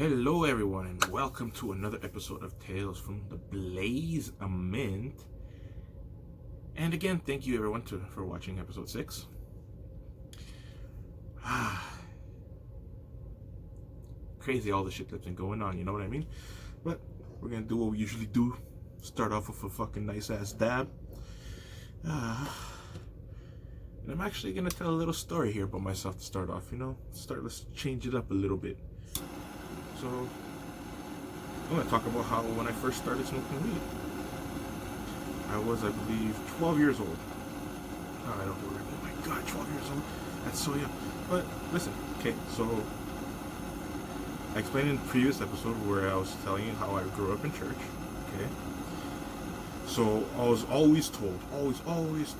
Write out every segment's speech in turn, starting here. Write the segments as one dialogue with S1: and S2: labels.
S1: Hello everyone and welcome to another episode of Tales from the Blaze of Mint. And again, thank you everyone for watching episode 6. Crazy all the shit that's been going on, you know what I mean? But we're gonna do what we usually do. Start off with a fucking nice ass dab. And I'm actually gonna tell a little story here about myself to start off, let's change it up a little bit. So, I'm going to talk about how when I first started smoking weed, I was, I believe, 12 years old. I don't remember. Oh my god, 12 years old? That's so young. But, listen, okay, so, I explained in the previous episode where I was telling you how I grew up in church, okay? So, I was always told, always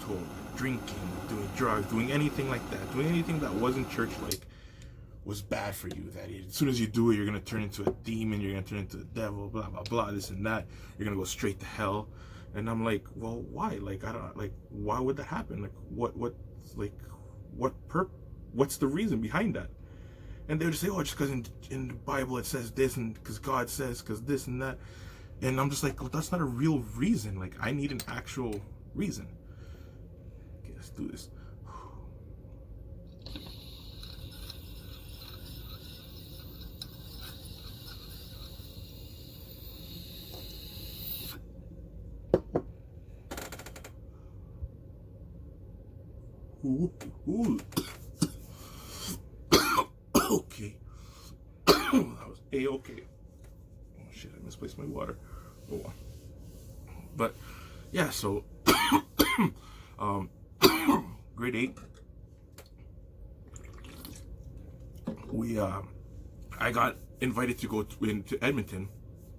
S1: told, drinking, doing drugs, doing anything like that, doing anything that wasn't church-like, was bad for you, that as soon as you do it, you're going to turn into a demon, you're going to turn into the devil, blah, blah, blah, this and that, you're going to go straight to hell. And I'm like, well, why? Like, I don't, like, why would that happen? Like, what's the reason behind that? And they would just say, oh, just because in the Bible it says this, and because God says, because this and that. And I'm just like, well, that's not a real reason. Like, I need an actual reason. Okay, let's do this. Ooh. Okay. That was A-okay. Oh shit, I misplaced my water. Oh well. But yeah, so grade 8, I got invited to go to Edmonton.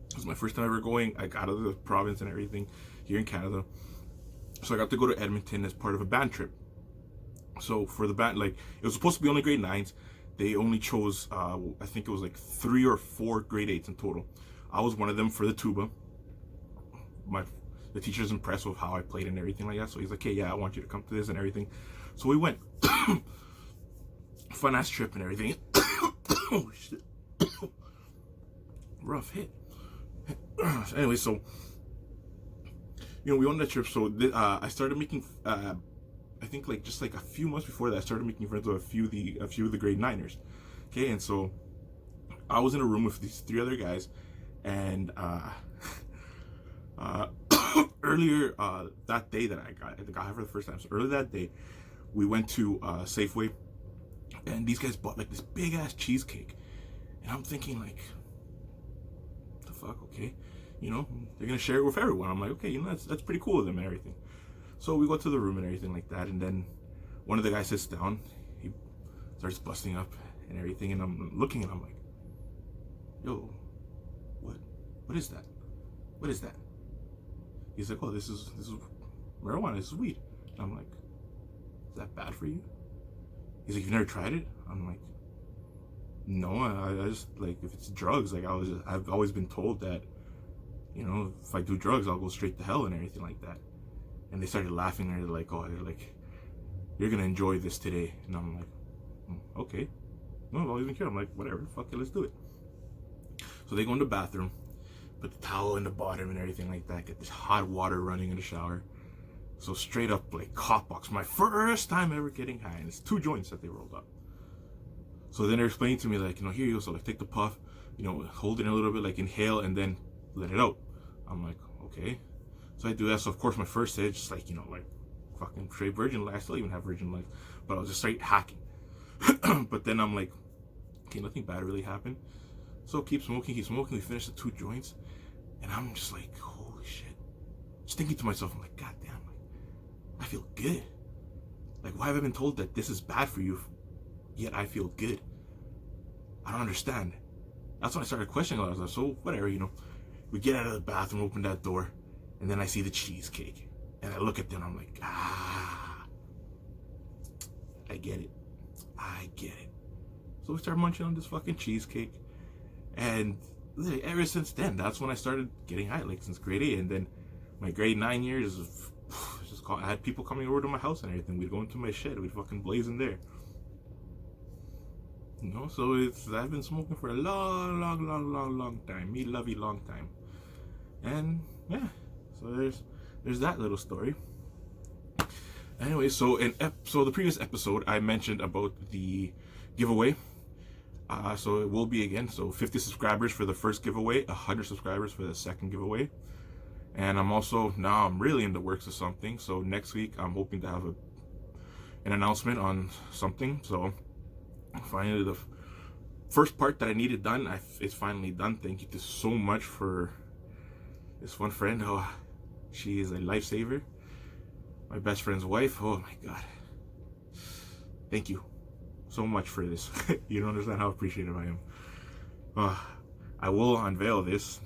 S1: It was my first time ever going. I got out of the province and everything here in Canada. So I got to go to Edmonton as part of a band trip. So for the band, like, it was supposed to be only grade 9s. They only chose, I think it was like 3 or 4 grade 8s in total. I was one of them for the tuba. The teacher's impressed with how I played and everything like that. So he's like, hey, yeah, I want you to come to this and everything. So we went. Fun ass trip and everything. Oh shit. Rough hit. Anyway, so, we went on that trip. So I started making, I think just a few months before that, I started making friends with a few of the grade 9ers. Okay, and so I was in a room with these 3 other guys, and earlier that day that I got her for the first time. So earlier that day, we went to Safeway, and these guys bought like this big ass cheesecake, and I'm thinking like, what the fuck? Okay, they're gonna share it with everyone. I'm like, okay, that's pretty cool of them and everything. So we go to the room and everything like that, and then one of the guys sits down, he starts busting up and everything, and I'm looking and I'm like, yo, what is that? What is that? He's like, oh, this is marijuana, this is weed. And I'm like, is that bad for you? He's like, you've never tried it? I'm like, no, I just, like, if it's drugs, like, I've always been told that, if I do drugs, I'll go straight to hell and everything like that. And they started laughing, and they're like, you're gonna enjoy this today. And I'm like, okay. No, I don't even care. I'm like, whatever, fuck it, let's do it. So they go in the bathroom, put the towel in the bottom and everything like that, get this hot water running in the shower. So straight up, like, hot box, my first time ever getting high, and it's 2 joints that they rolled up. So then they're explaining to me, like, here you go, so like, take the puff, hold it a little bit, like, inhale, and then let it out. I'm like, okay. So I do that. So of course my first hit, just like, like fucking straight virgin life. I still even have virgin life, but I was just straight hacking. But then I'm like, okay, nothing bad really happened. So keep smoking. We finished the 2 joints, and I'm just like, holy shit. Just thinking to myself, I'm like, god damn, like, I feel good. Like, why have I been told that this is bad for you, yet I feel good? I don't understand. That's when I started questioning. I was like, so whatever, we get out of the bathroom, open that door, and then I see the cheesecake, and I look at them, I'm like, I get it. So we start munching on this fucking cheesecake, and ever since then, that's when I started getting high, like since grade 8, and then my grade 9 years, I had people coming over to my house and everything. We'd go into my shed, we'd fucking blaze in there. So I've been smoking for a long time. Me love you long time. And yeah, so there's that little story. Anyway, so the previous episode I mentioned about the giveaway. So it will be again. So 50 subscribers for the first giveaway, 100 subscribers for the second giveaway. And I'm really in the works of something. So next week I'm hoping to have an announcement on something. So finally the first part that I needed done, it's finally done. Thank you so much for this one friend. Oh, she is a lifesaver. My best friend's wife. Oh my God. Thank you so much for this. You don't understand how appreciative I am. I will unveil this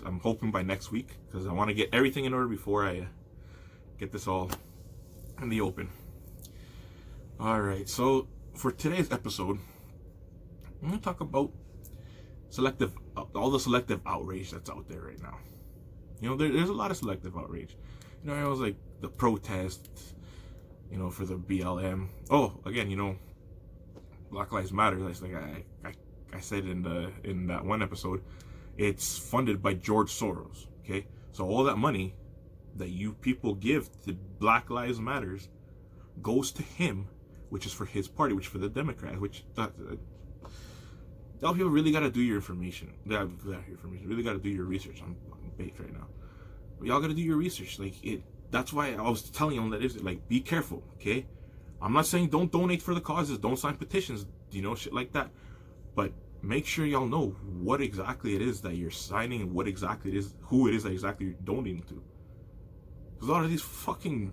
S1: I'm hoping by next week, because I want to get everything in order before I get this all in the open. Alright, so for today's episode, I'm going to talk about all the selective outrage that's out there right now. There's a lot of selective outrage. It was like the protests, for the BLM. Oh, again, Black Lives Matter. That's like I said in that one episode, it's funded by George Soros. Okay, so all that money that you people give to Black Lives Matters goes to him, which is for his party, which is for the Democrats. Y'all people really gotta do your information. Really gotta do your research. I'm baked right now. But y'all gotta do your research. That's why I was telling you that be careful, okay? I'm not saying don't donate for the causes, don't sign petitions, shit like that. But make sure y'all know what exactly it is that you're signing and what exactly it is, who it is that exactly you're donating to. Because a lot of these fucking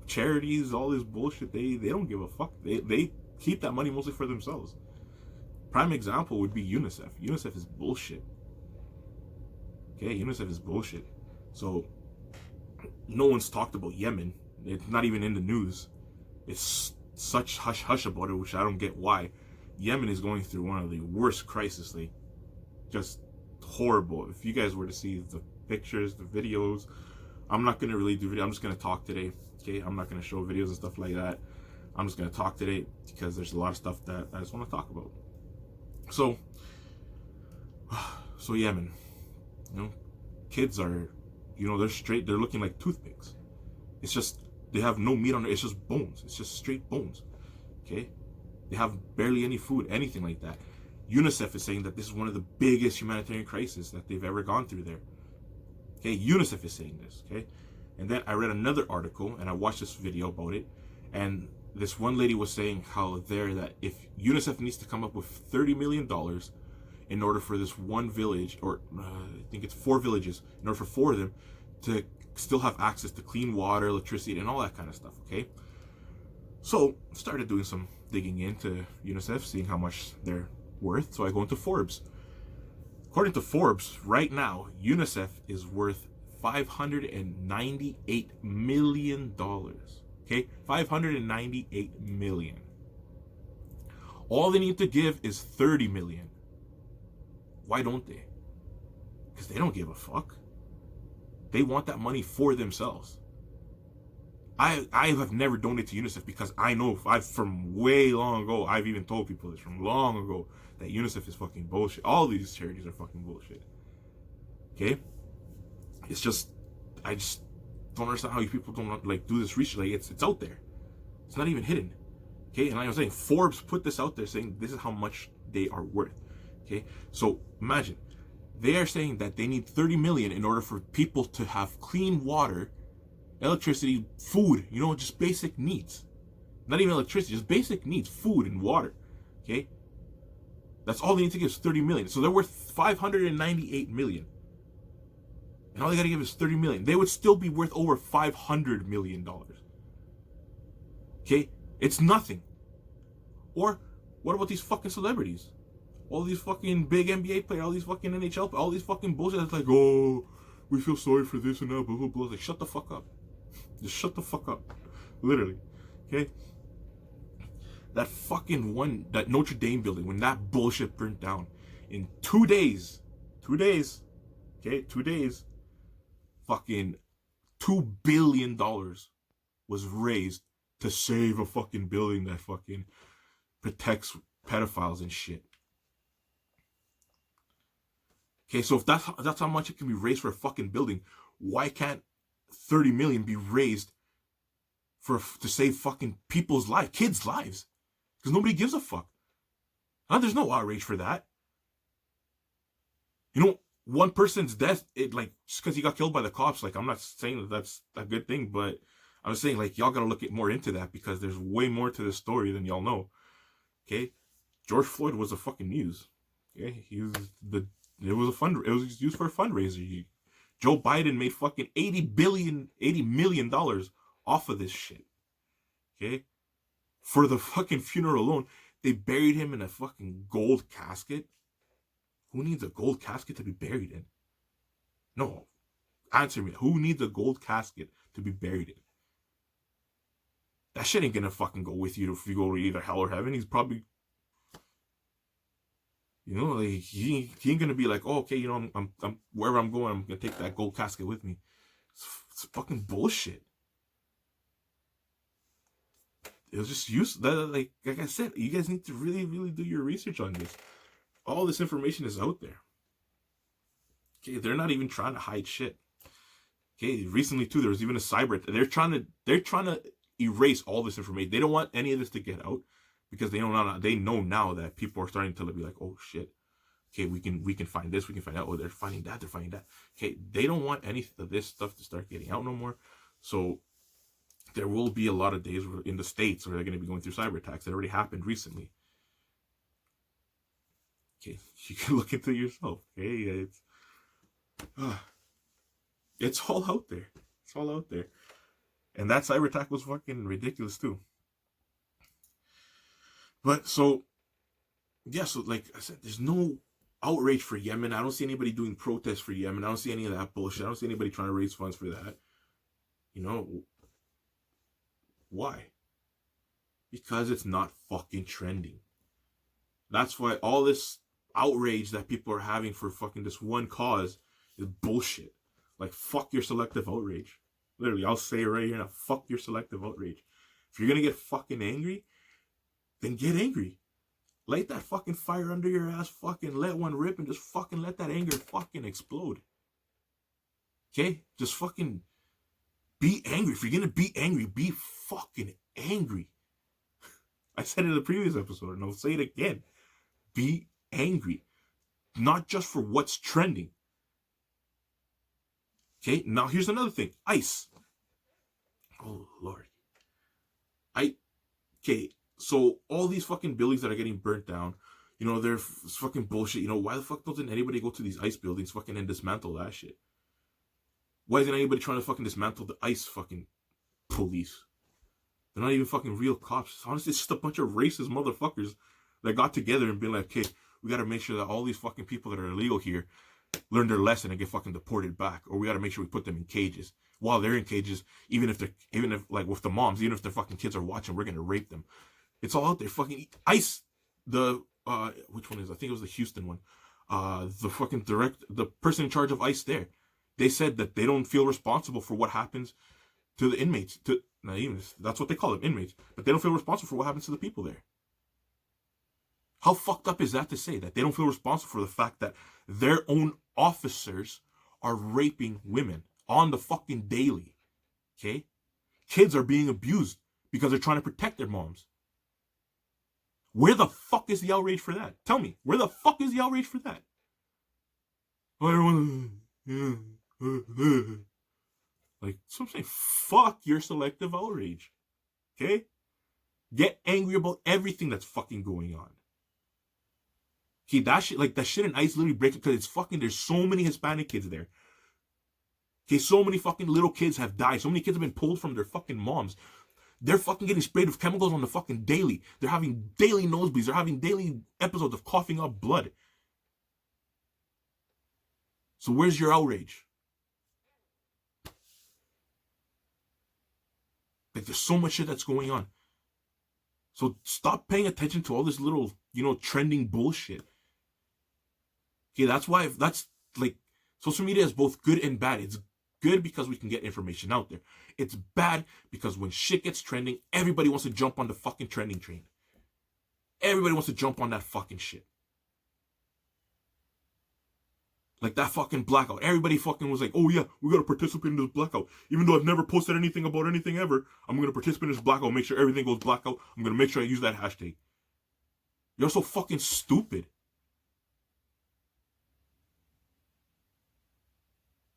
S1: charities, all this bullshit, they don't give a fuck. They keep that money mostly for themselves. Prime example would be UNICEF. UNICEF is bullshit. Okay, UNICEF is bullshit. So no one's talked about Yemen. It's not even in the news. It's such hush about it, which I don't get why. Yemen is going through one of the worst crises. Just horrible. If you guys were to see the pictures, the videos, I'm not going to really do video. I'm just going to talk today. Okay, I'm not going to show videos and stuff like that. I'm just going to talk today because there's a lot of stuff that I just want to talk about. So Yemen, kids are, they're looking like toothpicks. It's just, they have no meat on it. It's just bones. It's just straight bones. Okay? They have barely any food, anything like that. UNICEF is saying that this is one of the biggest humanitarian crises that they've ever gone through there. Okay? UNICEF is saying this. Okay? And then I read another article and I watched this video about it. And this one lady was saying that if UNICEF needs to come up with $30 million in order for this one village, or I think it's 4 villages, in order for 4 of them to still have access to clean water, electricity, and all that kind of stuff, okay? So, started doing some digging into UNICEF, seeing how much they're worth, so I go into Forbes. According to Forbes, right now, UNICEF is worth $598 million, okay? $598 million. All they need to give is $30 million. Why don't they? Because they don't give a fuck. They want that money for themselves. I have never donated to UNICEF because I know from way long ago, I've even told people this from long ago, that UNICEF is fucking bullshit. All these charities are fucking bullshit. Okay? It's just, I just don't understand how you people don't do this research. It's out there. It's not even hidden. Okay? And like I was saying, Forbes put this out there saying this is how much they are worth. Okay? So imagine, they are saying that they need 30 million in order for people to have clean water, electricity, food, just basic needs. Not even electricity, just basic needs, food and water. Okay? That's all they need to give is 30 million. So they're worth 598 million. And all they gotta give is 30 million. They would still be worth over $500 million. Okay? It's nothing. Or, what about these fucking celebrities? All these fucking big NBA players, all these fucking NHL, all these fucking bullshit that's oh, we feel sorry for this and that, blah, blah, blah. Shut the fuck up. Just shut the fuck up. Literally. Okay? That Notre Dame building, when that bullshit burnt down, in 2 days, fucking $2 billion was raised to save a fucking building that fucking protects pedophiles and shit. Okay, so if that's how much it can be raised for a fucking building, why can't 30 million be raised to save fucking people's lives, kids' lives? Because nobody gives a fuck. There's no outrage for that. You know, one person's death, just because he got killed by the cops, I'm not saying that that's a good thing, but I'm saying, y'all gotta look more into that, because there's way more to this story than y'all know. Okay? George Floyd was a fucking news. Okay? It was used for a fundraiser. Joe Biden made fucking $80 million off of this shit. Okay? For the fucking funeral alone, they buried him in a fucking gold casket. Who needs a gold casket to be buried in? No. Answer me. Who needs a gold casket to be buried in? That shit ain't gonna fucking go with you if you go to either hell or heaven. He's probably, he ain't gonna be like, oh, okay, I'm wherever I'm going, I'm gonna take that gold casket with me. It's fucking bullshit. It was just used like I said, you guys need to really, really do your research on this. All this information is out there. Okay, they're not even trying to hide shit. Okay, recently too, there was even a cyber. They're trying to erase all this information. They don't want any of this to get out, because they know now that people are starting to be like, oh shit. Okay, we can find this, we can find out. Oh, they're finding that. Okay, they don't want any of this stuff to start getting out no more. So there will be a lot of days in the States where they're going to be going through cyber attacks. That already happened recently. Okay, you can look into it yourself. Okay, it's all out there. It's all out there. And that cyber attack was fucking ridiculous too. But so like I said, there's no outrage for Yemen. I don't see anybody doing protests for Yemen. I don't see any of that bullshit. I don't see anybody trying to raise funds for that. Why? Because it's not fucking trending. That's why all this outrage that people are having for fucking this one cause is bullshit. Like, fuck your selective outrage. Literally, I'll say it right here now. Fuck your selective outrage. If you're gonna get fucking angry, then get angry. Light that fucking fire under your ass, fucking let one rip, and just fucking let that anger fucking explode. Okay? Just fucking be angry. If you're gonna be angry, be fucking angry. I said it in the previous episode, and I'll say it again. Be angry. Not just for what's trending. Okay? Now, here's another thing. ICE. Oh, Lord. Okay, so all these fucking buildings that are getting burnt down, they're fucking bullshit. Why the fuck doesn't anybody go to these ICE buildings fucking and dismantle that shit? Why isn't anybody trying to fucking dismantle the ICE fucking police? They're not even fucking real cops. Honestly, it's just a bunch of racist motherfuckers that got together and been like, okay, we gotta make sure that all these fucking people that are illegal here learn their lesson and get fucking deported back. Or we gotta make sure we put them in cages. While they're in cages, even if like with the moms, even if their fucking kids are watching, we're gonna rape them. It's all out there. Fucking ICE, which one is? I think it was the Houston one. The person in charge of ICE there, they said that they don't feel responsible for what happens to the inmates. That's what they call them, inmates. But they don't feel responsible for what happens to the people there. How fucked up is that to say that they don't feel responsible for the fact that their own officers are raping women on the fucking daily? Okay? Kids are being abused because they're trying to protect their moms. Where the fuck is the outrage for that? Tell me, where the fuck is the outrage for that? I don't want to... Like, so I'm saying, fuck your selective outrage. Okay? Get angry about everything that's fucking going on. Okay, that shit in ICE literally breaks it because it's fucking, there's so many Hispanic kids there. Okay, so many fucking little kids have died. So many kids have been pulled from their fucking moms. They're fucking getting sprayed with chemicals on the fucking daily. They're having daily nosebleeds. They're having daily episodes of coughing up blood. So where's your outrage? Like, there's so much shit that's going on. So stop paying attention to all this little, trending bullshit. Okay, that's like, social media is both good and bad. It's good because we can get information out there. It's bad because when shit gets trending, everybody wants to jump on the fucking trending train. everybody wants to jump on that fucking shit. Like that fucking blackout. Everybody fucking was like, oh yeah, we gotta participate in this blackout. Even though I've never posted anything about anything ever, I'm gonna participate in this blackout, make sure everything goes blackout. I'm gonna make sure I use that hashtag. You're so fucking stupid.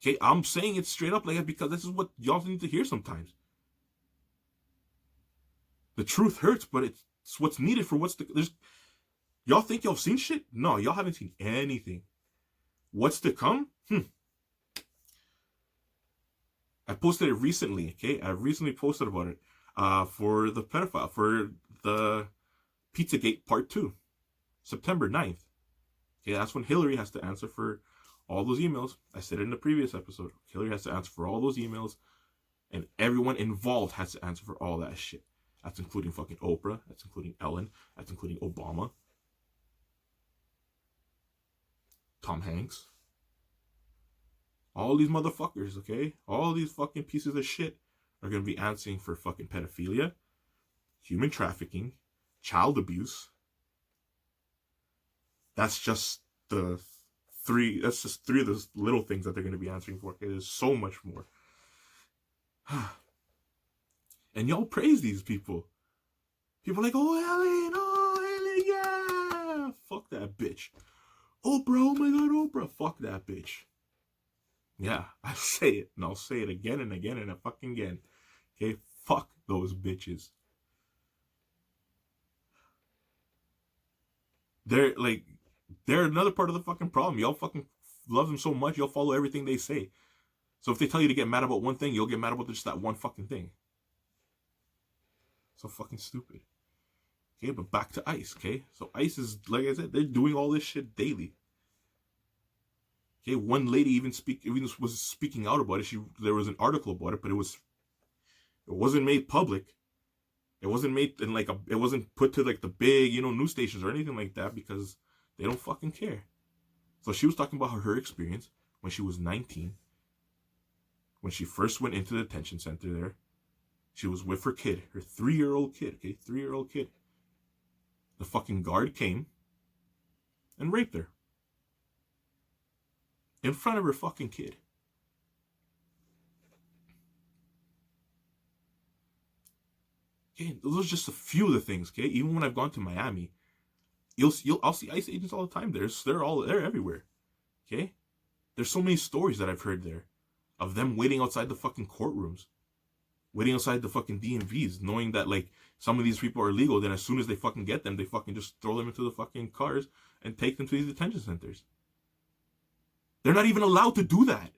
S1: Okay, I'm saying it straight up like that because this is what y'all need to hear sometimes. The truth hurts, but it's what's needed for y'all think y'all seen shit? No, y'all haven't seen anything. What's to come? I posted it recently, okay? I recently posted about it for the pedophile, for the Pizzagate Part 2, September 9th. Okay, that's when Hillary has to answer for all those emails. I said it in the previous episode. Hillary has to answer for all those emails, and everyone involved has to answer for all that shit. That's including fucking Oprah. That's including Ellen. That's including Obama. Tom Hanks. All these motherfuckers, okay? All these fucking pieces of shit are going to be answering for fucking pedophilia, human trafficking, child abuse. That's just three of those little things that they're going to be answering for. Okay? There's so much more. And y'all praise these people. People are like, oh, Ellen, yeah. Fuck that bitch. Oprah, oh my god, Oprah. Fuck that bitch. Yeah, I say it, and I'll say it again and again and fucking again. Okay, fuck those bitches. They're another part of the fucking problem. Y'all fucking love them so much, you'll follow everything they say. So if they tell you to get mad about one thing, you'll get mad about just that one fucking thing. So fucking stupid. Okay, but back to ICE, okay? So ICE is, like I said, they're doing all this shit daily. Okay, one lady even was speaking out about it. There was an article about it, but it wasn't made public. It wasn't made in it wasn't put to like the big, news stations or anything like that because they don't fucking care. So she was talking about her experience when she was 19. When she first went into the detention center there, she was with her kid, her 3-year-old kid, okay? 3-year-old kid. The fucking guard came and raped her. In front of her fucking kid. Okay, those are just a few of the things, okay? Even when I've gone to Miami, I'll see ICE agents all the time. They're everywhere. Okay? There's so many stories that I've heard there of them waiting outside the fucking courtrooms. Waiting outside the fucking DMVs, knowing that some of these people are illegal, then as soon as they fucking get them, they fucking just throw them into the fucking cars and take them to these detention centers. They're not even allowed to do that.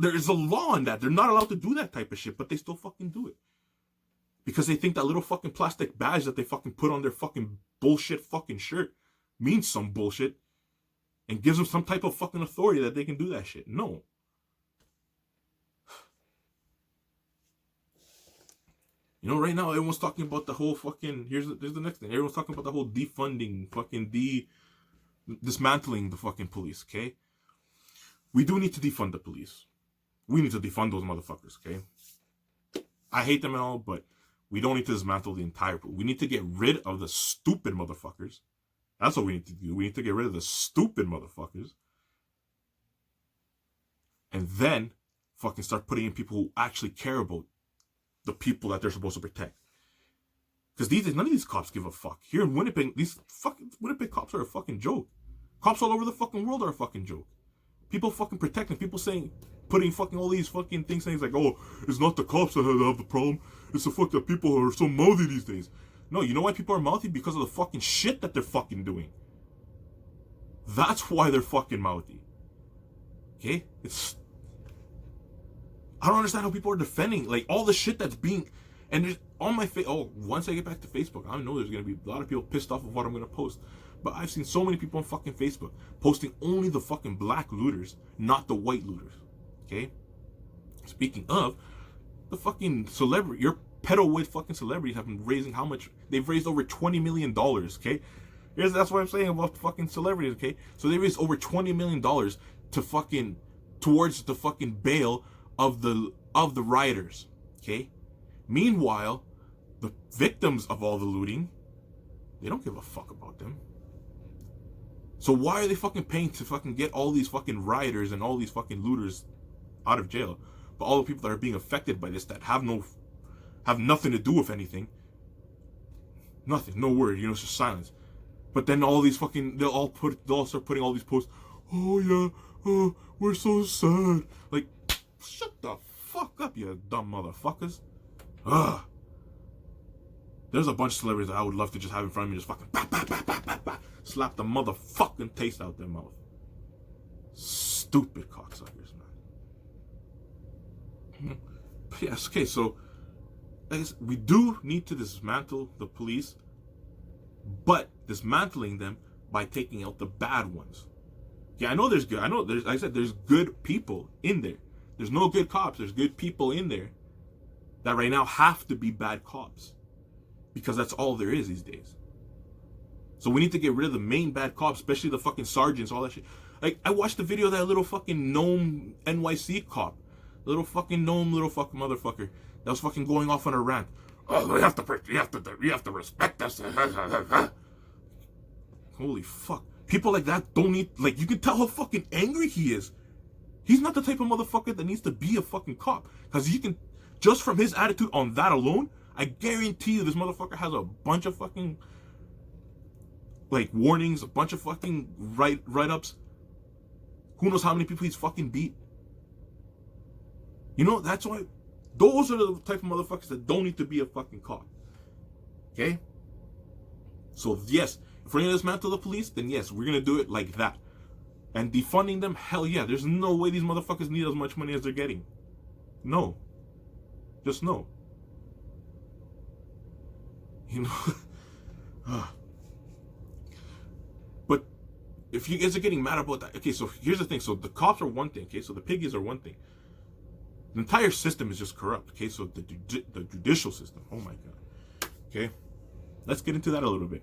S1: There is a law on that. They're not allowed to do that type of shit, but they still fucking do it. Because they think that little fucking plastic badge that they fucking put on their fucking bullshit fucking shirt means some bullshit and gives them some type of fucking authority that they can do that shit. No. Right now everyone's talking about the whole fucking, here's the next thing. Everyone's talking about the whole defunding, fucking dismantling the fucking police, okay? We do need to defund the police. We need to defund those motherfuckers, okay? I hate them and all, but we don't need to dismantle the entire police. We need to get rid of the stupid motherfuckers. That's what we need to do. We need to get rid of the stupid motherfuckers. And then fucking start putting in people who actually care about the people that they're supposed to protect. Because none of these cops give a fuck. Here in Winnipeg, these fucking Winnipeg cops are a fucking joke. Cops all over the fucking world are a fucking joke. People fucking protecting, people putting fucking all these fucking things saying like, oh, it's not the cops that have the problem. It's the fuck that people are so mouthy these days. No, you know why people are mouthy? Because of the fucking shit that they're fucking doing. That's why they're fucking mouthy. Okay? I don't understand how people are defending all the shit that's being, and there's on my face. Oh, once I get back to Facebook, I know there's gonna be a lot of people pissed off of what I'm gonna post. But I've seen so many people on fucking Facebook posting only the fucking black looters, not the white looters. Okay? Speaking of, the fucking your pedo-wit fucking celebrities have been raising how much? They've raised over $20 million, okay? That's what I'm saying about fucking celebrities, okay? So they raised over $20 million towards the fucking bail of the rioters, okay? Meanwhile, the victims of all the looting They don't give a fuck about them. So why are they fucking paying to fucking get all these fucking rioters and all these fucking looters out of jail? But all the people that are being affected by this that have nothing to do with anything, nothing, no word, it's just silence. But then all these fucking, they'll all start putting all these posts. Oh yeah, oh, we're so sad. Like, shut the fuck up, you dumb motherfuckers. Ugh. There's a bunch of celebrities that I would love to just have in front of me, just fucking bah, bah, bah, bah, bah, bah, slap the motherfucking taste out their mouth. Stupid cocksuckers, man. But yes, okay, so I guess we do need to dismantle the police, but dismantling them by taking out the bad ones. Yeah, I know there's good. I know there's. Like I said, there's good people in there. There's no good cops. There's good people in there that right now have to be bad cops because that's all there is these days. So we need to get rid of the main bad cops, especially the fucking sergeants, all that shit. Like, I watched the video of that little fucking gnome NYC cop, little fucking gnome, little fucking motherfucker that was fucking going off on a rant. Oh, you have to respect us. Holy fuck. People like that don't need, like, you can tell how fucking angry he is. He's not the type of motherfucker that needs to be a fucking cop. Because you can, just from his attitude on that alone, I guarantee you this motherfucker has a bunch of fucking, like, warnings, a bunch of fucking write-ups. Who knows how many people he's fucking beat. That's why, those are the type of motherfuckers that don't need to be a fucking cop. Okay? So, yes, if we're going to dismantle the police, then yes, we're going to do it like that. And defunding them, hell yeah, there's no way these motherfuckers need as much money as they're getting. No. Just no. But if you guys are getting mad about that, okay, so here's the thing. So the cops are one thing, okay, so the piggies are one thing. The entire system is just corrupt, okay, so the judicial system, oh my god. Okay, let's get into that a little bit.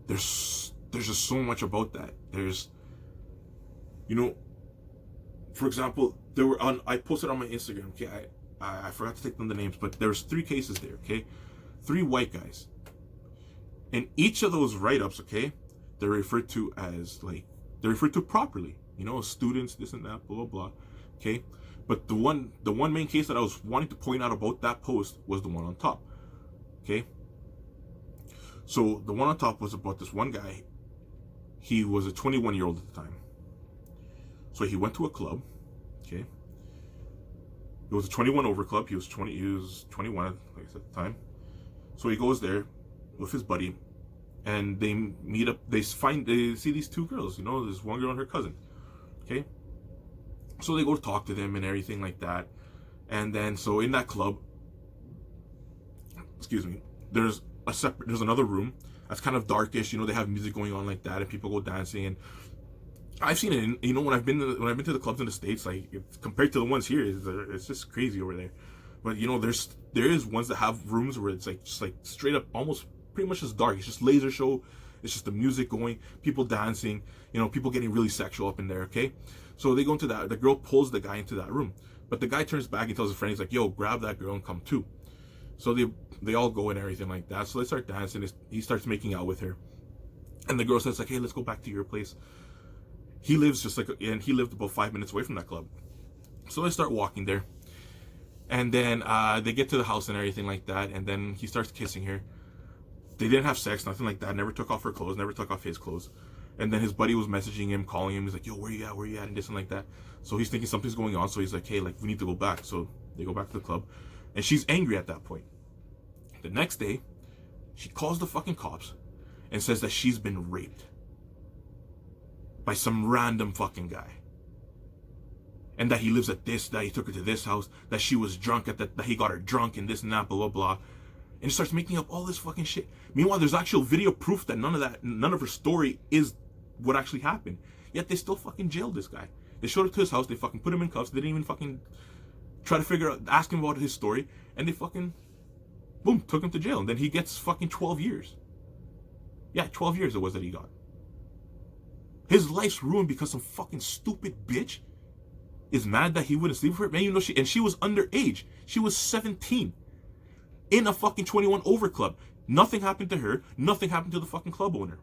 S1: There's just so much about that. There's, for example, I posted on my Instagram, okay, I forgot to take down the names, but there's 3 cases there, okay, 3 white guys. And each of those write-ups, okay, they're referred to as, like, they're referred to properly, students, this and that, blah, blah, blah, okay? But the one main case that I was wanting to point out about that post was the one on top, okay? So the one on top was about this one guy. He was a 21-year-old at the time. So he went to a club, okay? It was a 21 over club. He was 21, like I said, at the time. So he goes there with his buddy, and they meet up. They see these 2 girls. There's one girl and her cousin. Okay. So they go to talk to them and everything like that. And then, so in that club, there's another room that's kind of darkish. They have music going on like that, and people go dancing. And I've seen it. When I've been to the clubs in the States, like, compared to the ones here, it's just crazy over there. But there is ones that have rooms where it's like just like straight up, almost pretty much just dark. It's just laser show. It's just the music going, people dancing, people getting really sexual up in there. Okay, so they go into that. The girl pulls the guy into that room, but the guy turns back and tells his friend, he's like, "Yo, grab that girl and come too." So they all go and everything like that. So they start dancing. He starts making out with her, and the girl says like, "Hey, let's go back to your place." He lived about 5 minutes away from that club. So they start walking there. And then they get to the house and everything like that. And then he starts kissing her. They didn't have sex, nothing like that. Never took off her clothes, never took off his clothes. And then his buddy was messaging him, calling him. He's like, "Yo, where you at? And this and like that." So he's thinking something's going on. So he's like, "Hey, like, we need to go back." So they go back to the club. And she's angry at that point. The next day, she calls the fucking cops and says that she's been raped by some random fucking guy. And that he lives at this, that he took her to this house, that she was drunk that he got her drunk and this and that, blah, blah, blah. And he starts making up all this fucking shit. Meanwhile, there's actual video proof that none of her story is what actually happened. Yet they still fucking jailed this guy. They showed up to his house, they fucking put him in cuffs, they didn't even fucking try to ask him about his story, and they fucking, boom, took him to jail. And then he gets fucking 12 years. Yeah, 12 years it was that he got. His life's ruined because some fucking stupid bitch is mad that he wouldn't sleep with her. Man, she was underage. She was 17. in a fucking 21 over club. Nothing happened to her. Nothing happened to the fucking club owner.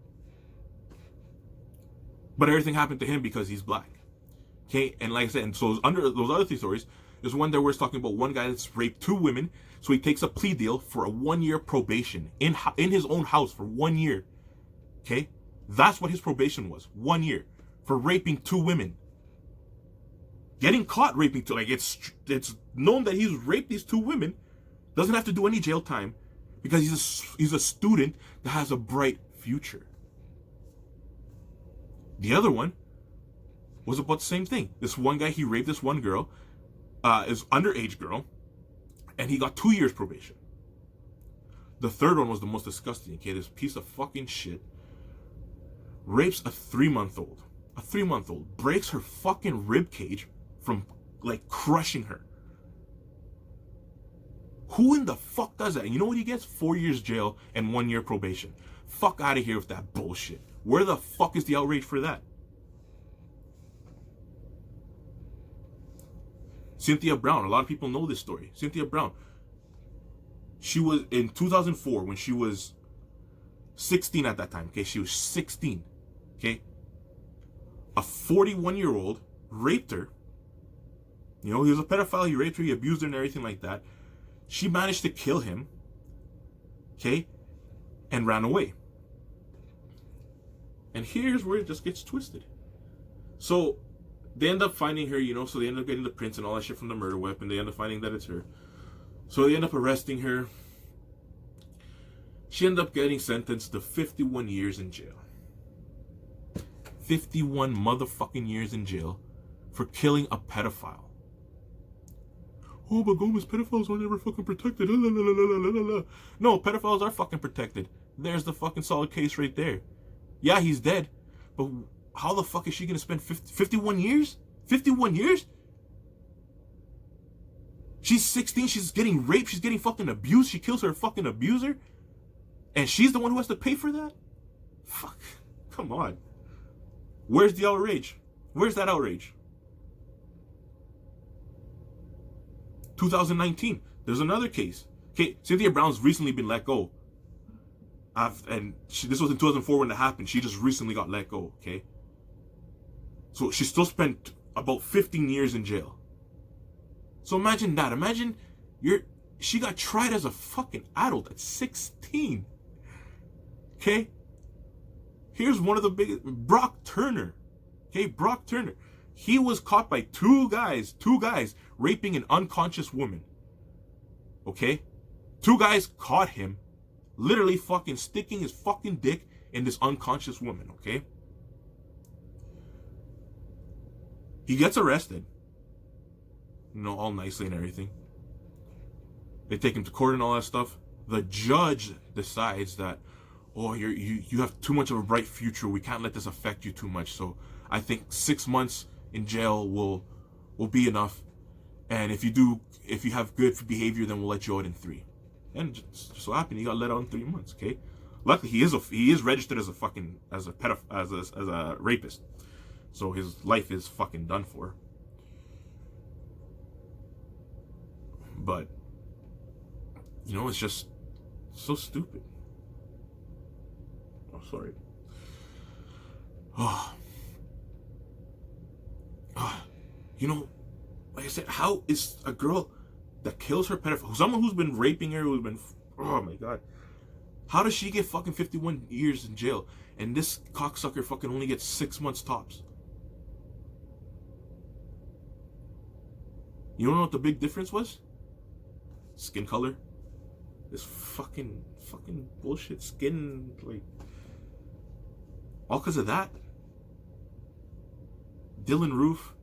S1: But everything happened to him because he's black. Okay, and like I said, and so under those other 3 stories, there's one there where it's talking about one guy that's raped 2 women, so he takes a plea deal for a 1-year probation in his own house for 1 year. Okay, that's what his probation was, 1 year for raping 2 women. Getting caught raping 2, like it's known that he's raped these 2 women, doesn't have to do any jail time because he's a student that has a bright future. The other one was about the same thing. This one guy, he raped this one girl, is underage girl, and he got 2 years probation. The third one was the most disgusting. Okay, this piece of fucking shit rapes a 3-month-old. A 3-month-old breaks her fucking rib cage from like crushing her. Who in the fuck does that? And you know what he gets? 4 years jail and 1 year probation. Fuck out of here with that bullshit. Where the fuck is the outrage for that? Cynthia Brown. A lot of people know this story. Cynthia Brown. She was in 2004 when she was 16 at that time. Okay, she was 16. Okay, a 41-year-old raped her. You know, he was a pedophile. He raped her. He abused her and everything like that. She managed to kill him. Okay, and ran away. And here's where it just gets twisted. So they end up finding her, you know, so they end up getting the prints and all that shit from the murder weapon. They end up finding that it's her. So they end up arresting her. She ended up getting sentenced to 51 years in jail. 51 motherfucking years in jail for killing a pedophile. Oh, but Gomez, pedophiles aren't ever fucking protected. No, pedophiles are fucking protected. There's the fucking solid case right there. Yeah, he's dead. But how the fuck is she going to spend 51 years? 51 years? She's 16. She's getting raped. She's getting fucking abused. She kills her fucking abuser. And she's the one who has to pay for that? Fuck. Come on. Where's the outrage? Where's that outrage? 2019. There's another case. Okay, Cynthia Brown's recently been let go. This was in 2004 when it happened. She just recently got let go, okay? So she still spent about 15 years in jail. So imagine that. Imagine she got tried as a fucking adult at 16. Okay? Here's one of the biggest, Brock Turner. Okay, Brock Turner. He was caught by two guys raping an unconscious woman. Okay? 2 guys caught him literally fucking sticking his fucking dick in this unconscious woman, okay? He gets arrested. You know, all nicely and everything. They take him to court and all that stuff. The judge decides that, oh, you have too much of a bright future. We can't let this affect you too much. So I think 6 months in jail will be enough. And if you have good behavior, then we'll let you out in 3. And just so happened he got let out in 3 months. Okay, luckily he is registered as a rapist, so his life is fucking done for. But you know, it's just so stupid. Oh, sorry. You know, like I said, how is a girl that kills her pedophile, someone who's been raping her, who's been, oh my god, how does she get fucking 51 years in jail and this cocksucker fucking only gets 6 months tops? You know what the big difference was? Skin color. This fucking bullshit skin, like, all because of that. Dylan Roof,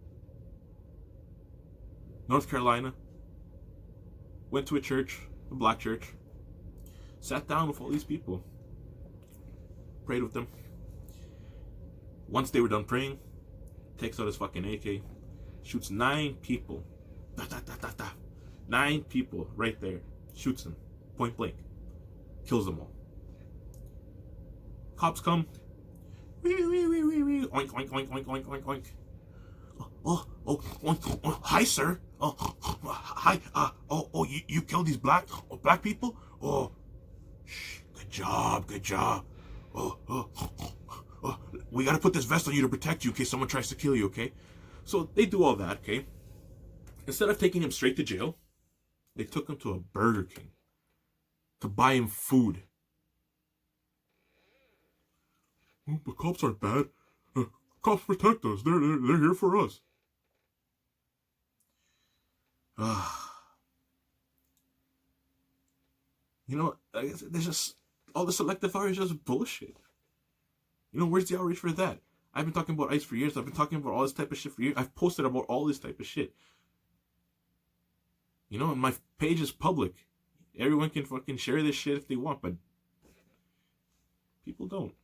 S1: North Carolina, went to a church, a black church, sat down with all these people, prayed with them. Once they were done praying, takes out his fucking AK, shoots 9 people. 9 people right there. Shoots them. Point blank. Kills them all. Cops come. Oink, oink, oink, oink, oink, oink, oink. Oh, oink, oink. Hi, sir. oh, hi, you killed these black people? Oh, shh, good job. Oh, we gotta put this vest on you to protect you in case someone tries to kill you, okay? So they do all that, okay? Instead of taking him straight to jail, they took him to a Burger King to buy him food. Oh, but cops aren't bad. Cops protect us. They're here for us. You know, there's just all the selective outrage is just bullshit. You know, where's the outrage for that? I've been talking about ICE for years. I've been talking about all this type of shit for years. I've posted about all this type of shit. You know, and my page is public. Everyone can fucking share this shit if they want, but people don't.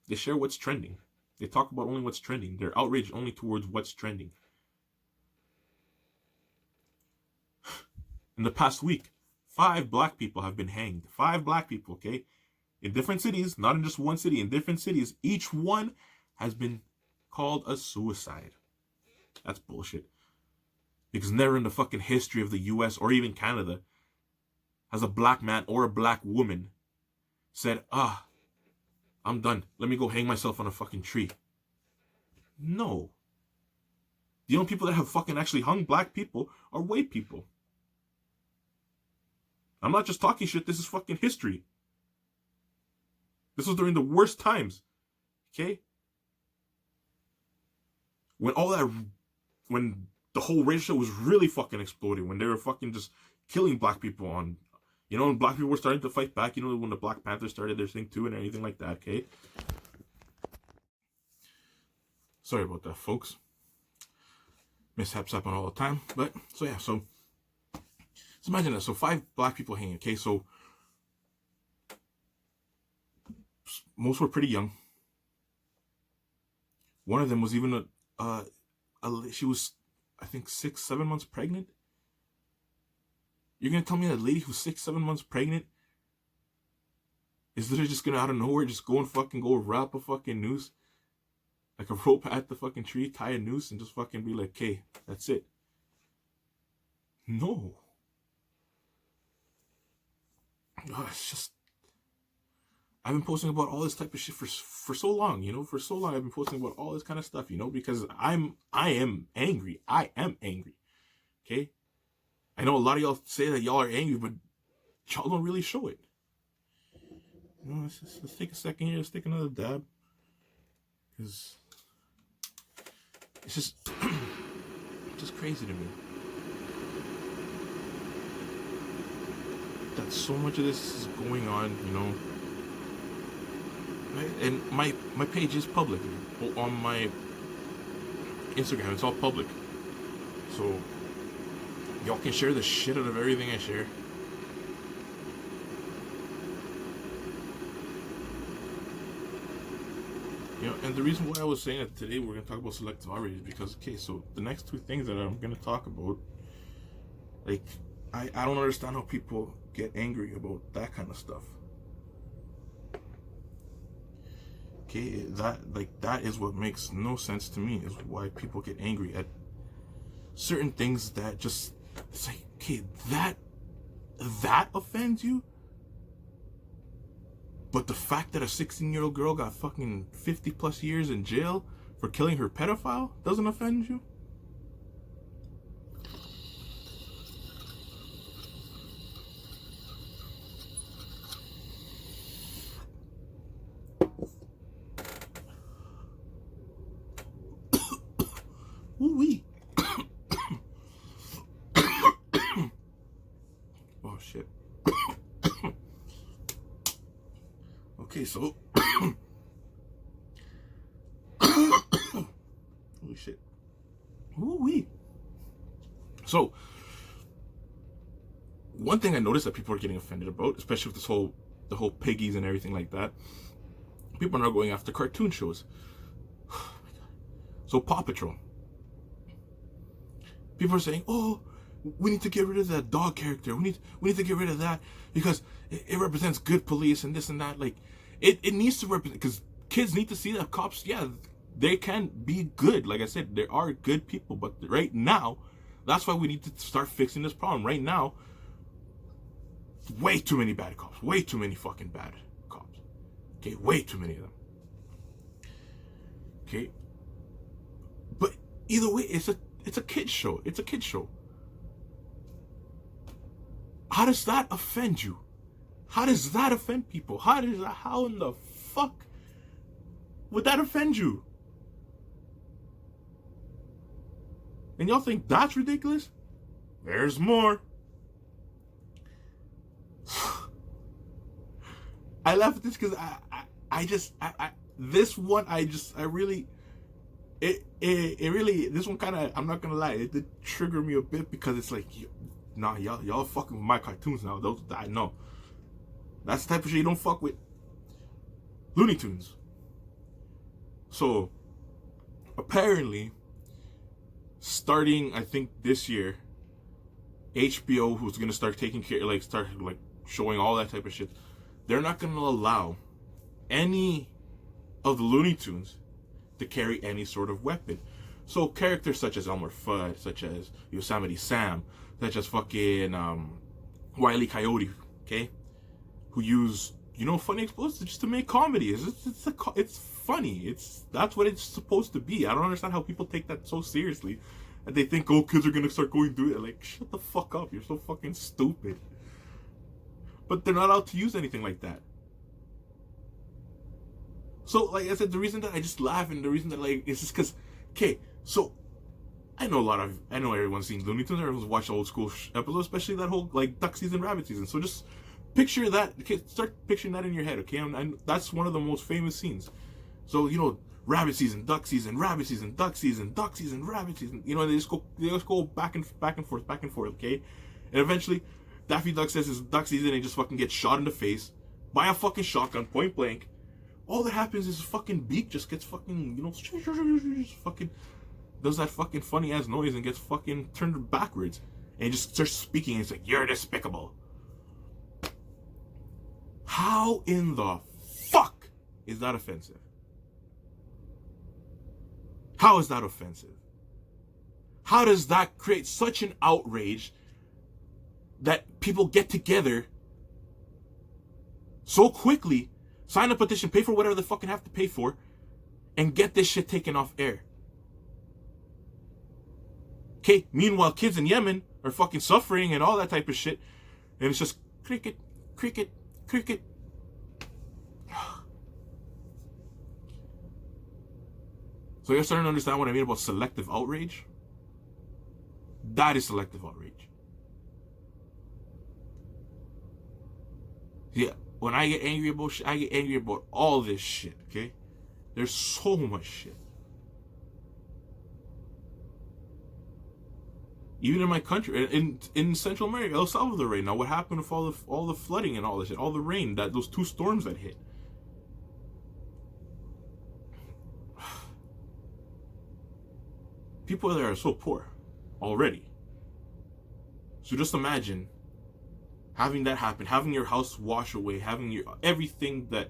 S1: They share what's trending. They talk about only what's trending. They're outraged only towards what's trending. In the past week, 5 black people have been hanged. 5 black people, okay? In different cities, not in just one city, in different cities. Each one has been called a suicide. That's bullshit. Because never in the fucking history of the US or even Canada has a black man or a black woman said, I'm done. Let me go hang myself on a fucking tree. No. The only people that have fucking actually hung black people are white people. I'm not just talking shit. This is fucking history. This was during the worst times. Okay? When the whole racial shit was really fucking exploding, when they were fucking just killing black people on, you know, when black people were starting to fight back, you know, when the Black Panthers started their thing too and anything like that, okay? Sorry about that, folks. Mishaps happen all the time. But, so yeah, so imagine that. So 5 black people hanging, okay? So most were pretty young. One of them was even she was, I think, 6-7 months pregnant. You're gonna tell me that lady who's 6-7 months pregnant is literally just gonna out of nowhere just go and fucking go wrap a fucking noose, like a rope at the fucking tree, tie a noose, and just fucking be like, okay, that's it? No. It's just, I've been posting about all this type of shit for so long, you know, for so long I've been posting about all this kind of stuff, you know, because I am angry. I am angry. Okay? I know a lot of y'all say that y'all are angry, but y'all don't really show it. You know, let's take a second here, let's take another dab. Because it's just crazy to me that so much of this is going on, you know. And my page is public. On my Instagram, it's all public. So y'all can share the shit out of everything I share. You know, and the reason why I was saying that today we're going to talk about selective outrage is because, okay, so the next 2 things that I'm going to talk about, like, I don't understand how people get angry about that kind of stuff. Okay, that is what makes no sense to me, is why people get angry at certain things that just, it's like, okay, that offends you? But the fact that a 16-year-old girl got fucking 50 plus years in jail for killing her pedophile doesn't offend you? Ooh-wee. Oh, shit. Okay, so... Holy shit. Ooh-wee. So, one thing I noticed that people are getting offended about, especially with the whole piggies and everything like that, people are now going after cartoon shows. Oh my God. So, Paw Patrol. People are saying, oh, we need to get rid of that dog character. We need to get rid of that because it represents good police and this and that. Like, it needs to represent, because kids need to see that cops, yeah, they can be good. Like I said, there are good people, but right now, that's why we need to start fixing this problem. Right now, way too many bad cops. Way too many fucking bad cops. Okay, way too many of them. Okay? But either way, it's a kid's show. It's a kid's show. How does that offend you? How does that offend people? How in the fuck would that offend you? And y'all think that's ridiculous? There's more. I laugh at this because this one, this one kind of, I'm not gonna lie, it did trigger me a bit because it's like, nah, y'all fucking with my cartoons now. Those, I know. That's the type of shit you don't fuck with. Looney Tunes. So, apparently, starting, I think, this year, HBO, who's gonna start taking care, start showing all that type of shit, they're not gonna allow any of the Looney Tunes to carry any sort of weapon. So characters such as Elmer Fudd, such as Yosemite Sam, such as fucking Wile E. Coyote, okay, who use funny explosives just to make comedy. It's funny. That's what it's supposed to be. I don't understand how people take that so seriously, and they think, oh, kids are gonna start going through it. Like, shut the fuck up. You're so fucking stupid. But they're not allowed to use anything like that. So, like I said, the reason that I just laugh and the reason that, it's just because, okay, so I know everyone's seen Looney Tunes, everyone's watched old school episodes, especially that whole, duck season, rabbit season. So just picture that, okay, start picturing that in your head, okay? And that's one of the most famous scenes. So, rabbit season, duck season, rabbit season, duck season, duck season, rabbit season. They just go back and forth, okay? And eventually, Daffy Duck says it's duck season and he just fucking gets shot in the face by a fucking shotgun, point blank. All that happens is his fucking beak just gets fucking, just fucking does that fucking funny ass noise and gets fucking turned backwards. And he just starts speaking and it's like, you're despicable. How in the fuck is that offensive? How is that offensive? How does that create such an outrage that people get together so quickly, sign a petition, pay for whatever they fucking have to pay for, and get this shit taken off air? Okay, meanwhile, kids in Yemen are fucking suffering and all that type of shit, and it's just cricket, cricket, cricket. So you're starting to understand what I mean about selective outrage? That is selective outrage. Yeah, when I get angry about shit, I get angry about all this shit, okay? There's so much shit. Even in my country, in Central America, El Salvador right now, what happened with all the flooding and all this shit, all the rain, those two storms that hit. People there are so poor already. So just imagine having that happen, having your house wash away, having your everything that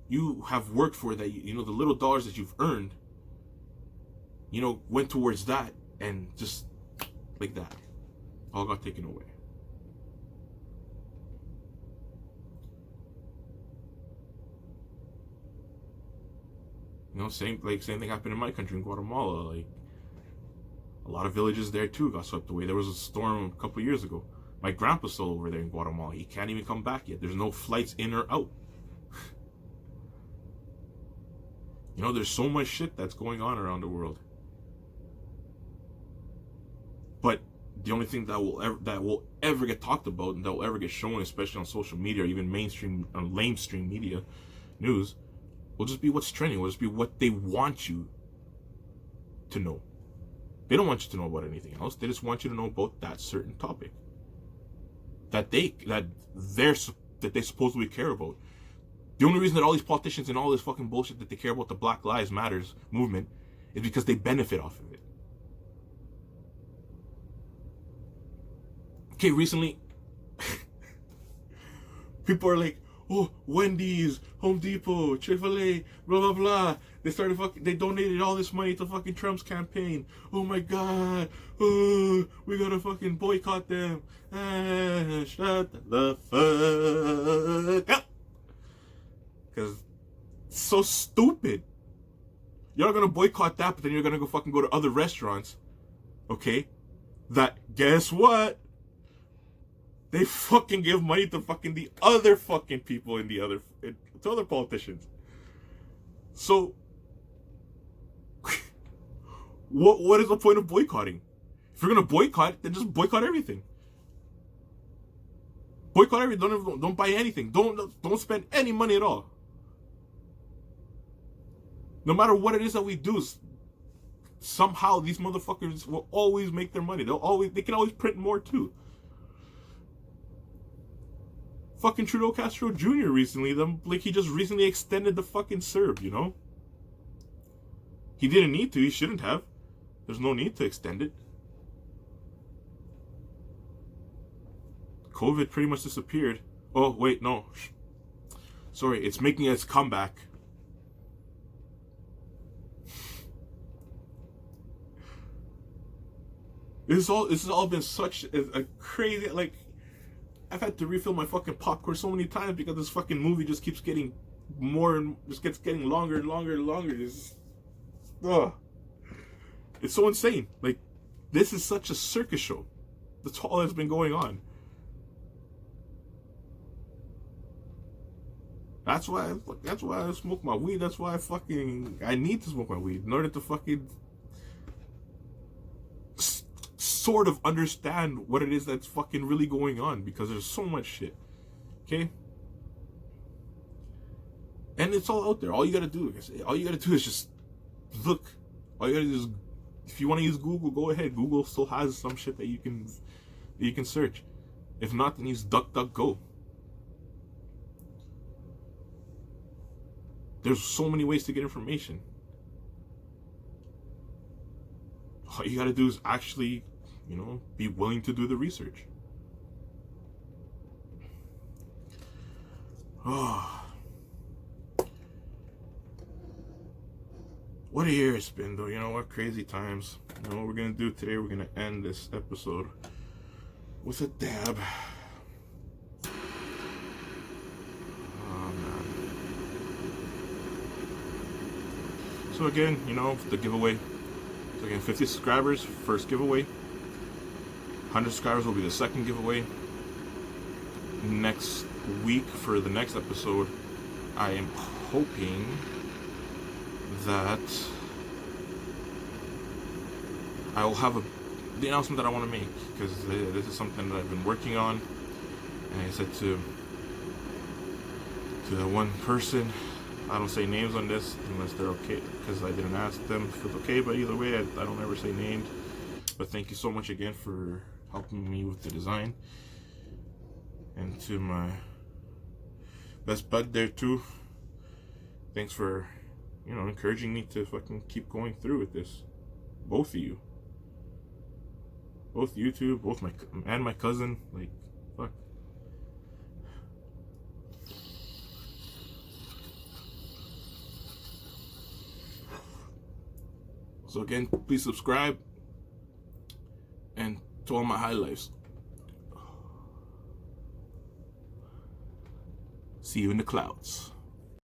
S1: you have worked for, that the little dollars that you've earned, went towards that, and just like that, all got taken away. Same thing happened in my country, in Guatemala. A lot of villages there too got swept away. There was a storm a couple years ago. My grandpa's still over there in Guatemala. He can't even come back yet. There's no flights in or out. There's so much shit that's going on around the world. But the only thing that will ever get talked about and that will ever get shown, especially on social media or even mainstream, lamestream media news, will just be what's trending. Will just be what they want you to know. They don't want you to know about anything else. They just want you to know about that certain topic that they supposedly care about. The only reason that all these politicians and all this fucking bullshit that they care about the Black Lives Matters movement is because they benefit off of it. Okay, recently, people are like, oh, Wendy's, Home Depot, Chick-fil-A, blah, blah, blah. They donated all this money to fucking Trump's campaign. Oh my god. Oh, we gotta fucking boycott them. Shut the fuck up. Because it's so stupid. You're not gonna boycott that, but then you're gonna go fucking go to other restaurants. Okay? That, guess what? They fucking give money to fucking the other fucking people in to other politicians. So, what is the point of boycotting? If you're gonna boycott, then just boycott everything. Boycott everything. Don't buy anything. Don't spend any money at all. No matter what it is that we do, somehow these motherfuckers will always make their money. They can always print more too. Fucking Trudeau Castro Jr. recently, he just recently extended the fucking CERB, you know? He didn't need to, he shouldn't have. There's no need to extend it. COVID pretty much disappeared. Oh, wait, no. Sorry, it's making its comeback. This has all been such a crazy, like, I've had to refill my fucking popcorn so many times because this fucking movie just keeps getting getting longer and longer and longer. It's so insane. Like, this is such a circus show. That's all that's been going on. That's why I smoke my weed. That's why I need to smoke my weed in order to fucking sort of understand what it is that's fucking really going on, because there's so much shit. Okay? And it's all out there. All you gotta do is just look. All you gotta do is, if you want to use Google, go ahead. Google still has some shit that you can search. If not, then use DuckDuckGo. There's so many ways to get information. All you gotta do is actually, be willing to do the research. Oh. What a year it's been, though. You know what? Crazy times. You know what we're gonna do today? We're gonna end this episode with a dab. Oh, man. So again, the giveaway. So again, 50 subscribers, first giveaway. 100 subscribers will be the second giveaway. Next week, for the next episode, I am hoping that I will have the announcement that I want to make, because this is something that I've been working on. And I said to the one person, I don't say names on this unless they're okay, because I didn't ask them if it's okay, but either way, I don't ever say names. But thank you so much again for helping me with the design. And to my best bud there too, thanks for, encouraging me to fucking keep going through with this. Both of you. Both you two, and my cousin, like, fuck. So again, please subscribe, and to all my high lives, see you in the clouds.